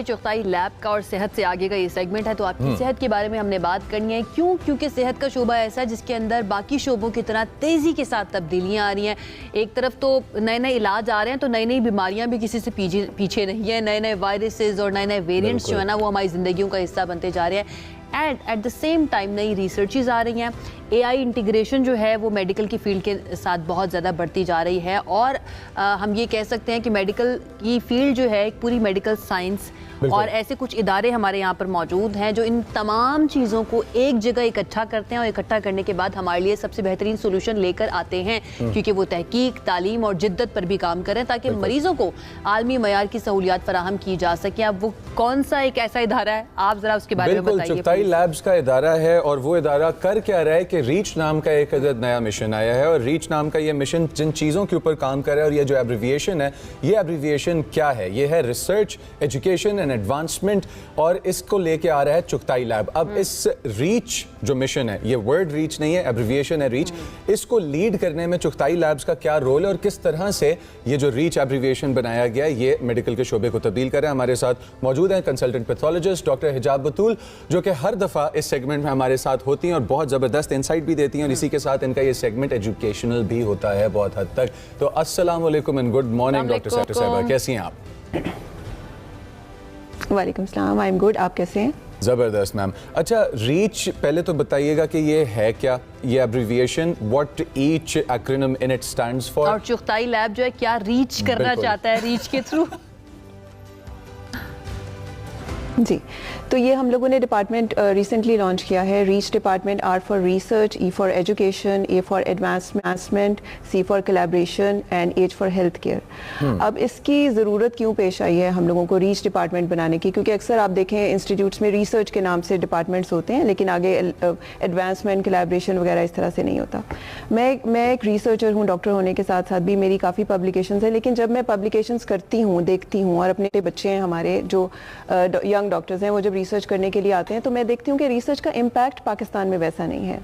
Chughtai lab का और सेहत से आगे का ये सेगमेंट है, तो आपकी सेहत के बारे में हमने बात करनी है। क्यों? क्योंकि सेहत का शोबा ऐसा है जिसके अंदर बाकी शोबों की तरह तेज़ी के साथ तब्दीलियां आ रही हैं। एक तरफ तो नए नए इलाज आ रहे हैं, तो नई नई बीमारियां भी किसी से पीछे नहीं है। नए नए वायरसेस और नए नए वेरिएंट्स जो है ना, वो हमारी ज़िंदगियों का हिस्सा बनते जा रहे हैं। And at the same time नई रिसर्चेज आ रही हैं। AI इंटीग्रेशन जो है वो मेडिकल की फील्ड के साथ बहुत ज़्यादा बढ़ती जा रही है। और हम ये कह सकते हैं कि मेडिकल की फील्ड जो है एक पूरी मेडिकल साइंस, और ऐसे कुछ इदारे हमारे यहाँ पर मौजूद हैं जो इन तमाम चीज़ों को एक जगह इकट्ठा करते हैं और इकट्ठा करने के बाद हमारे लिए सबसे बेहतरीन सोल्यूशन लेकर आते हैं, क्योंकि वो तहकीक, तालीम और जिद्दत पर भी काम करें ताकि मरीजों को आलमी मयार की सहूलियात फराहम की जा सके। अब वो कौन सा एक ऐसा इदारा है, आप जरा उसके बारे में बताइए। चुगताई लैब्स का इदारा है, और वो इदारा कर क्या रहा है कि रीच नाम का एक नया मिशन आया है, और रीच नाम का ये मिशन जिन चीज़ों के ऊपर काम कर रहा है, और ये जो एब्रिविएशन है, ये एब्रिविएशन क्या है? ये है रिसर्च, एजुकेशन एंड एडवांसमेंट, और इसको लेके आ रहा है चुगताई लैब। अब इस रीच जो मिशन है, ये वर्ड रीच नहीं है, एब्रिविएशन है रीच, इसको लीड करने में चुगताई लैब्स का क्या रोल है और किस तरह से ये जो रीच एब्रिविएशन बनाया गया है ये मेडिकल के शोबे को तब्दील कर रहा है। हमारे साथ मौजूद हैं कंसल्टेंट पैथोलॉजिस्ट डॉक्टर हिजाब बतूल, जो कि हर दफ़ा इस सेगमेंट में हमारे साथ होती हैं और बहुत ज़बरदस्त इंसाइट भी देती हैं, और इसी के साथ इनका ये सेगमेंट एजुकेशनल भी होता है बहुत हद तक। तो अस्सलाम वालेकुम एंड गुड मॉर्निंग डॉक्टर साहिबा, कैसी हैं आप? वालेकुम सलाम, आई एम गुड, आप कैसे हैं? ज़बरदस्त मैम। अच्छा, रीच पहले तो बताइएगा कि ये है क्या, ये abbreviation, what each acronym in it stands for, और चुगताई लैब जो है क्या रीच करना चाहता है रीच के थ्रू? जी, तो ये हम लोगों ने डिपार्टमेंट रिसेंटली लॉन्च किया है। REACH department, R for research, E for education, A for advancement, C for collaboration and H for health care. अब इसकी ज़रूरत क्यों पेश आई है हम लोगों को रीच डिपार्टमेंट बनाने की? क्योंकि अक्सर आप देखें इंस्टीट्यूट्स में रिसर्च के नाम से डिपार्टमेंट्स होते हैं, लेकिन आगे एडवांसमेंट, कोलैबोरेशन वगैरह इस तरह से नहीं होता। मैं एक रिसर्चर हूँ, डॉक्टर होने के साथ साथ भी मेरी काफ़ी पब्लिकेशंस है, लेकिन जब मैं पब्लिकेशंस करती हूँ, देखती हूँ, और अपने बच्चे हैं हमारे जो यंग डॉक्टर्स हैं, वो जब रिसर्च करने के लिए आते हैं, तो मैं देखती हूँ कि रिसर्च का इम्पैक्ट पाकिस्तान में वैसा नहीं है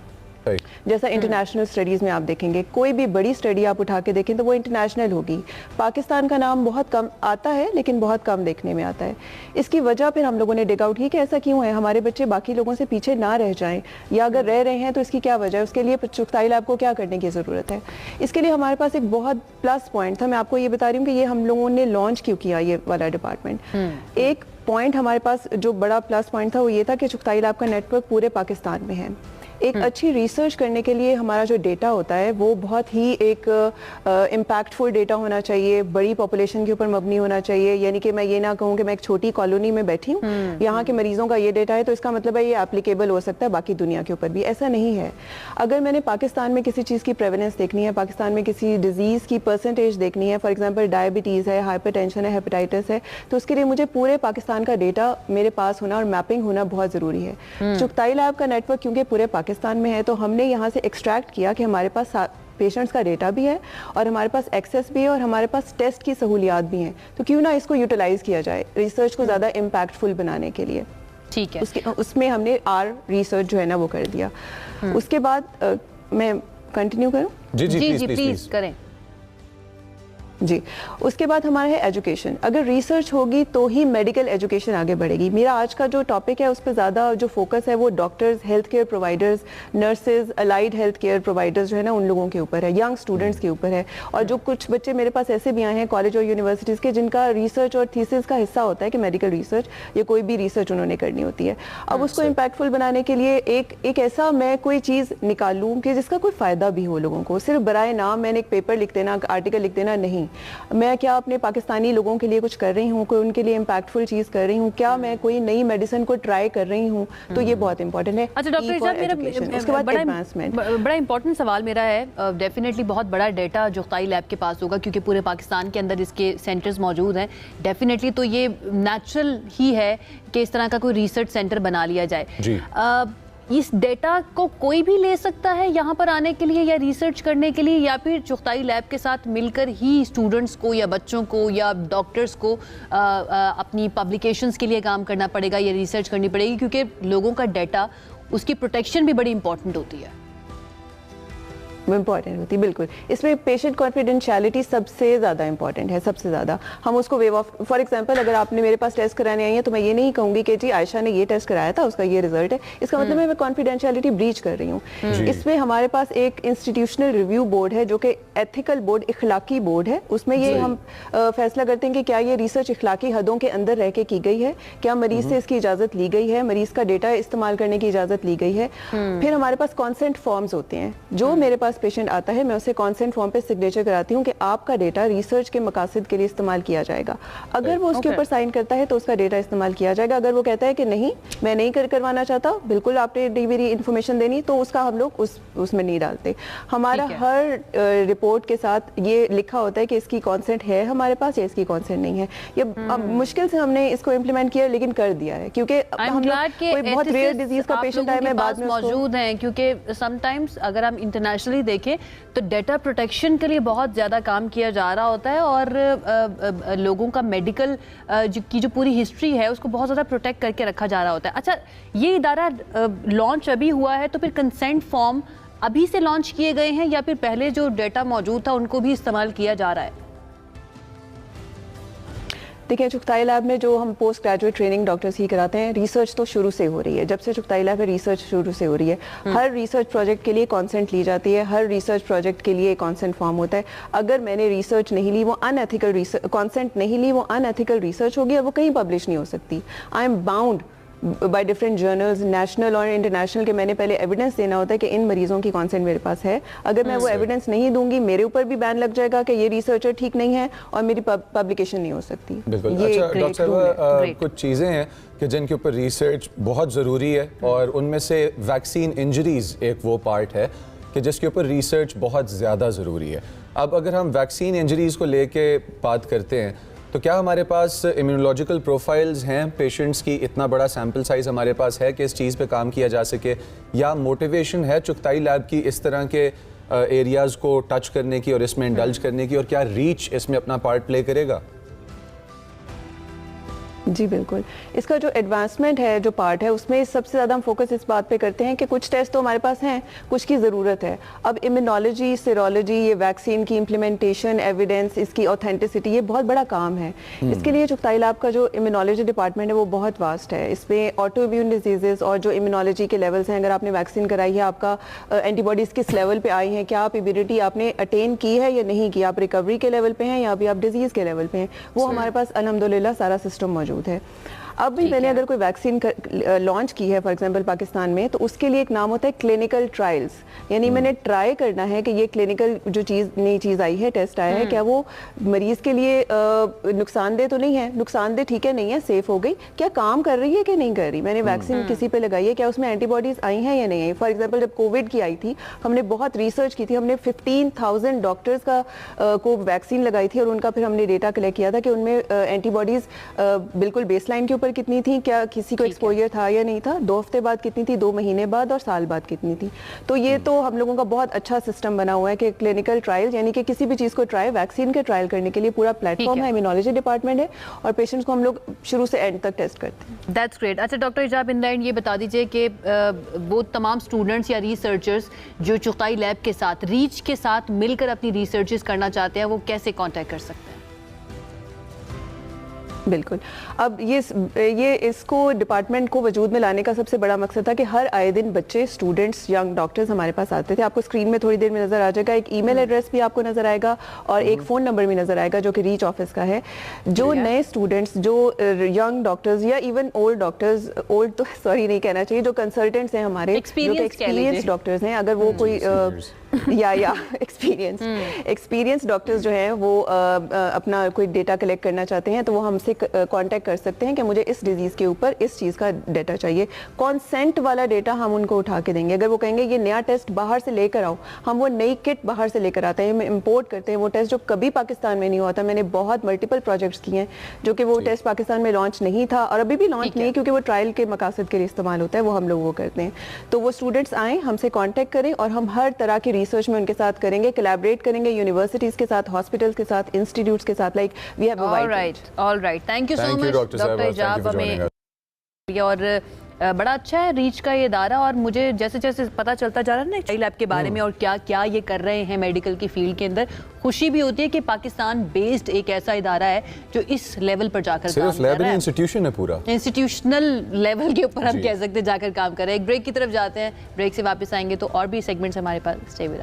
जैसा इंटरनेशनल स्टडीज़ में आप देखेंगे। कोई भी बड़ी स्टडी आप उठा के देखें तो वो इंटरनेशनल होगी। पाकिस्तान का नाम बहुत कम आता है, लेकिन बहुत कम देखने में आता है। इसकी वजह फिर हम लोगों ने डिग आउट की कि ऐसा क्यों है, हमारे बच्चे बाकी लोगों से पीछे ना रह जाएं, या अगर रह रहे हैं तो इसकी क्या वजह है, उसके लिए चुगताई लैब को क्या करने की ज़रूरत है। इसके लिए हमारे पास एक बहुत प्लस पॉइंट था। मैं आपको ये बता रही हूँ कि ये हम लोगों ने लॉन्च क्यों किया ये वाला डिपार्टमेंट। एक पॉइंट हमारे पास जो बड़ा प्लस पॉइंट था वो ये था कि चुगताई लैब का नेटवर्क पूरे पाकिस्तान में है। एक अच्छी रिसर्च करने के लिए हमारा जो डेटा होता है वो बहुत ही एक इम्पैक्टफुल डेटा होना चाहिए, बड़ी पॉपुलेशन के ऊपर मबनी होना चाहिए। यानी कि मैं ये ना कहूँ कि मैं एक छोटी कॉलोनी में बैठी हूँ, यहाँ के मरीजों का ये डेटा है तो इसका मतलब है ये एप्लीकेबल हो सकता है बाकी दुनिया के ऊपर भी। ऐसा नहीं है। अगर मैंने पाकिस्तान में किसी चीज़ की प्रेवलेंस देखनी है, पाकिस्तान में किसी डिजीज़ की परसेंटेज देखनी है, फॉर एग्जाम्पल डायबिटीज़ है, हाइपरटेंशन है, हेपेटाइटिस है, तो उसके लिए मुझे पूरे पाकिस्तान का डेटा मेरे पास होना और मैपिंग होना बहुत ज़रूरी है। चुगताई लैब का नेटवर्क क्योंकि पूरे पाकिस्तान में है, तो हमने यहाँ से एक्सट्रैक्ट किया कि हमारे पास पेशेंट्स का डेटा भी है और हमारे पास एक्सेस भी है और हमारे पास टेस्ट की सहूलियात भी हैं, तो क्यों ना इसको यूटिलाइज किया जाए रिसर्च को ज़्यादा इम्पैक्टफुल बनाने के लिए। ठीक है, उसमें हमने आर रिसर्च जो है ना वो कर दिया। उसके बाद मैं कंटिन्यू करूँ? जी प्लीज करें। जी, उसके बाद हमारा है एजुकेशन। अगर रिसर्च होगी तो ही मेडिकल एजुकेशन आगे बढ़ेगी। मेरा आज का जो टॉपिक है उस पर ज़्यादा जो फोकस है वो doctors, health care providers, nurses, allied health care providers जो है ना उन लोगों के ऊपर है, यंग स्टूडेंट्स के ऊपर है। और जो कुछ बच्चे मेरे पास ऐसे भी आए हैं कॉलेज और यूनिवर्सिटीज़ के जिनका रिसर्च और थीसिस का हिस्सा होता है कि मेडिकल रिसर्च या कोई भी रिसर्च उन्होंने करनी होती है। अब उसको इम्पैक्टफुल बनाने के लिए एक ऐसा मैं कोई चीज़ निकालूँ कि जिसका कोई फ़ायदा भी हो लोगों को। सिर्फ बराए नाम मैंने एक पेपर लिख देना, आर्टिकल लिख देना नहीं। मैं क्या अपने पाकिस्तानी लोगों के लिए कुछ कर रही हूँ, कोई उनके लिए इम्पैक्टफुल चीज़ कर रही हूँ, क्या मैं कोई नई मेडिसिन को ट्राई कर रही हूँ, तो ये बहुत इंपॉर्टेंट है। अच्छा डॉक्टर साहब, मेरा उसके बाद एडवांसमेंट, बड़ा इंपॉर्टेंट सवाल मेरा है। डेफिनेटली बहुत बड़ा डेटा चुगताई लैब के पास होगा क्योंकि पूरे पाकिस्तान के अंदर इसके सेंटर्स मौजूद हैं। डेफिनेटली तो ये नेचुरल ही है कि इस तरह का कोई रिसर्च सेंटर बना लिया जाए। इस डेटा को कोई भी ले सकता है यहाँ पर आने के लिए या रिसर्च करने के लिए, या फिर चुगताई लैब के साथ मिलकर ही स्टूडेंट्स को या बच्चों को या डॉक्टर्स को अपनी पब्लिकेशंस के लिए काम करना पड़ेगा या रिसर्च करनी पड़ेगी? क्योंकि लोगों का डेटा, उसकी प्रोटेक्शन भी बड़ी इंपॉर्टेंट होती है। इम्पॉर्टेंट होती है, बिल्कुल। इसमें पेशेंट कॉन्फिडेंशियलिटी सबसे ज़्यादा इंपॉर्टेंट है, सबसे ज़्यादा। हम उसको वेव ऑफ, फॉर एग्जांपल अगर आपने मेरे पास टेस्ट कराने आई हैं तो मैं ये नहीं कहूँगी कि जी आयशा ने ये टेस्ट कराया था, उसका ये रिजल्ट है, इसका मतलब मैं कॉन्फिडेंशियलिटी ब्रीच कर रही हूँ। इसमें हमारे पास एक इंस्टीट्यूशनल रिव्यू बोर्ड है जो कि एथिकल बोर्ड, इखलाकी बोर्ड है। उसमें ये हम फैसला करते हैं कि क्या ये रिसर्च इखलाकी हदों के अंदर रह के की गई है, क्या मरीज से इसकी इजाज़त ली गई है, मरीज का डेटा इस्तेमाल करने की इजाज़त ली गई है। फिर हमारे पास कॉन्सेंट फॉर्म्स होते हैं। जो मेरे पास पेशेंट आता है मैं उसे कॉन्सेंट फॉर्म पे सिग्नेचर कराती हूँ कि आपका डेटा रिसर्च के मकासद के लिए इस्तेमाल किया जाएगा। अगर वो उसके ऊपर साइन करता है तो उसका डेटा इस्तेमाल किया जाएगा। अगर वो कहता है कि नहीं मैं नहीं करवाना चाहता, बिल्कुल आपने मेरी इन्फॉर्मेशन देनी, तो उसका हम लोग उसमें नहीं डालते। हमारा हर रिपोर्ट के साथ ये लिखा होता है कि इसकी कॉन्सेंट है हमारे पास या इसकी कॉन्सेंट नहीं है। ये मुश्किल से हमने इसको इम्प्लीमेंट किया लेकिन कर दिया है, क्योंकि हम कोई बहुत रेयर डिजीज का पेशेंट आए मैं बाद में मौजूद हैं, क्योंकि समटाइम्स अगर हम इंटरनेशनली देखें तो डेटा प्रोटेक्शन के लिए बहुत ज़्यादा काम किया जा रहा होता है और लोगों का मेडिकल की जो पूरी हिस्ट्री है उसको बहुत ज़्यादा प्रोटेक्ट करके रखा जा रहा होता है। अच्छा, ये इदारा लॉन्च अभी हुआ है तो फिर कंसेंट फॉर्म अभी से लॉन्च किए गए हैं या फिर पहले जो डेटा मौजूद था उनको भी इस्तेमाल किया जा रहा है? देखिए, चुगताई लैब में जो हम पोस्ट ग्रेजुएट ट्रेनिंग डॉक्टर्स ही कराते हैं, रिसर्च तो शुरू से हो रही है। जब से चुगताई लैब में रिसर्च शुरू से हो रही है, हर रिसर्च प्रोजेक्ट के लिए कॉन्सेंट ली जाती है, हर रिसर्च प्रोजेक्ट के लिए कॉन्सेंट फॉर्म होता है। अगर मैंने रिसर्च नहीं ली, वो अनएथिकल रिसर्च, कॉन्सेंट नहीं ली, वो अनएथिकल रिसर्च होगी और वो कहीं पब्लिश नहीं हो सकती। I am bound by different journals, national और इंटरनेशनल, के मैंने पहले एविडेंस देना होता है कि इन मरीजों की कॉन्सेंट मेरे पास है। अगर मैं वो एविडेंस नहीं दूंगी, मेरे ऊपर भी बैन लग जाएगा कि ये रिसर्चर ठीक नहीं है और मेरी पब्लिकेशन नहीं हो सकती। बिल्कुल। अच्छा डॉक्टर साहब, कुछ चीज़ें हैं कि जिनके ऊपर रिसर्च बहुत ज़रूरी है और उनमें से वैक्सीन इंजरीज एक वो पार्ट है कि जिसके ऊपर रिसर्च बहुत ज़्यादा ज़रूरी है। अब अगर हम वैक्सीन इंजरीज को लेके बात करते हैं तो क्या हमारे पास इम्यूनोलॉजिकल प्रोफाइल्स हैं पेशेंट्स की, इतना बड़ा सैम्पल साइज़ हमारे पास है कि इस चीज़ पे काम किया जा सके, या मोटिवेशन है चुगताई लैब की इस तरह के एरियाज़ को टच करने की और इसमें इंडल्ज करने की, और क्या रीच इसमें अपना पार्ट प्ले करेगा? जी बिल्कुल। इसका जो एडवांसमेंट है, जो पार्ट है, उसमें सबसे ज़्यादा हम फोकस इस बात पे करते हैं कि कुछ टेस्ट तो हमारे पास हैं, कुछ की ज़रूरत है। अब इम्यूनोलॉजी, सीरोलॉजी, ये वैक्सीन की इम्प्लीमेंटेशन, एविडेंस, इसकी ऑथेंटिसिटी, ये बहुत बड़ा काम है। इसके लिए चुगताई लैब का जो इम्यूनोलॉजी डिपार्टमेंट है वो बहुत वास्ट है। इसमें ऑटो इम्यून डिजीजेस और जो इम्यूनोलॉजी के लेवल्स हैं, अगर आपने वैक्सीन कराई है, आपका एंटीबॉडीज़ किस लेवल पर आई हैं, क्या आप इम्यूनिटी आपने अटेन की है या नहीं की, आप रिकवरी के लेवल पर हैं या अभी आप डिजीज़ के लेवल पर हैं, वो हमारे पास अल्हम्दुलिल्लाह सारा सिस्टम मौजूद है। अब भी मैंने अगर कोई वैक्सीन लॉन्च की है फॉर एग्जांपल पाकिस्तान में, तो उसके लिए एक नाम होता है क्लिनिकल ट्रायल्स, यानी मैंने ट्राई करना है कि ये क्लिनिकल जो चीज़, नई चीज़ आई है, टेस्ट आया है, क्या वो मरीज के लिए नुकसानदेह तो नहीं है, नुकसानदेह ठीक है नहीं है, सेफ हो गई, क्या काम कर रही है कि नहीं कर रही, मैंने वैक्सीन किसी पे लगाई है, क्या उसमें एंटीबॉडीज आई हैं या नहीं आई। फॉर एग्जाम्पल जब कोविड की आई थी, हमने बहुत रिसर्च की थी, हमने 15,000 डॉक्टर्स का को वैक्सीन लगाई थी और उनका फिर हमने डेटा कलेक्ट किया था कि उनमें एंटीबॉडीज बिल्कुल बेसलाइन के ऊपर कितनी थी, क्या किसी को एक्सपोजर था या नहीं था, 2 हफ्ते बाद कितनी थी, 2 महीने बाद और साल बाद कितनी थी। तो ये तो हम लोगों का बहुत अच्छा सिस्टम बना हुआ है कि क्लिनिकल ट्रायल, यानी कि किसी भी चीज़ को ट्राई, वैक्सीन के ट्रायल करने के लिए पूरा प्लेटफॉर्म है, इम्यूनोलॉजी डिपार्टमेंट है और पेशेंट्स को हम लोग शुरू से एंड तक टेस्ट करते हैं। That's great. अच्छा डॉक्टर इजाब, इन द एंड ये बता दीजिए कि वो तमाम स्टूडेंट्स या रिसर्चर्स जो चुगताई लैब के साथ, रीच के साथ मिलकर अपनी रिसर्चेस करना चाहते हैं, वो कैसे कॉन्टैक्ट कर सकते हैं? बिल्कुल। अब ये इसको डिपार्टमेंट को वजूद में लाने का सबसे बड़ा मकसद था कि हर आए दिन बच्चे, स्टूडेंट्स, यंग डॉक्टर्स हमारे पास आते थे। आपको स्क्रीन में थोड़ी देर में नजर आ जाएगा, एक ईमेल एड्रेस भी आपको नजर आएगा और एक फ़ोन नंबर भी नजर आएगा जो कि रीच ऑफिस का है। जो नए स्टूडेंट्स, जो यंग डॉक्टर्स या इवन ओल्ड डॉक्टर्स, ओल्ड तो सॉरी नहीं कहना चाहिए, जो कंसल्टेंट्स हैं हमारे, जो एक्सपीरियंस डॉक्टर्स हैं, अगर वो कोई या एक्सपीरियंस डॉक्टर्स जो हैं वो अपना कोई डेटा कलेक्ट करना चाहते हैं तो वो हमसे कांटेक्ट कर सकते हैं कि मुझे इस डिजीज़ के ऊपर इस चीज़ का डेटा चाहिए। कॉन्सेंट वाला डेटा हम उनको उठा के देंगे। अगर वो कहेंगे ये नया टेस्ट बाहर से लेकर आओ, हम वो नई किट बाहर से लेकर आते हैं, हम इम्पोर्ट करते हैं वो टेस्ट जो कभी पाकिस्तान में नहीं हुआ था। मैंने बहुत मल्टीपल प्रोजेक्ट्स किए हैं जो कि वो टेस्ट पाकिस्तान में लॉन्च नहीं था और अभी भी लॉन्च नहीं, क्योंकि वो ट्रायल के मकासद के लिए इस्तेमाल होता है, वो हम लोग वो करते हैं। तो वो स्टूडेंट्स आएँ, हमसे कॉन्टेक्ट करें और हम हर तरह की रिसर्च में उनके साथ करेंगे, कोलैबोरेट करेंगे यूनिवर्सिटीज के साथ, हॉस्पिटल्स के साथ, इंस्टीट्यूट्स के साथ, like we have a wide range. Alright, thank you so much doctor इजाब। हमें और बड़ा अच्छा है रीच का ये इदारा, और मुझे जैसे जैसे पता चलता जा रहा है ना चाइल्ड लैब के बारे में और क्या क्या ये कर रहे हैं मेडिकल की फील्ड के अंदर, खुशी भी होती है कि पाकिस्तान बेस्ड एक ऐसा इदारा है जो इस लेवल पर जाकर काम सिर्फ कर लैब रहा नहीं, है, इंस्टीट्यूशन है पूरा, इंस्टीट्यूशनल लेवल के ऊपर हम जी। कह सकते हैं जाकर काम कर रहे हैं। एक ब्रेक की तरफ जाते हैं, ब्रेक से वापस आएंगे तो और भी सेगमेंट्स हमारे पास। Stay with us.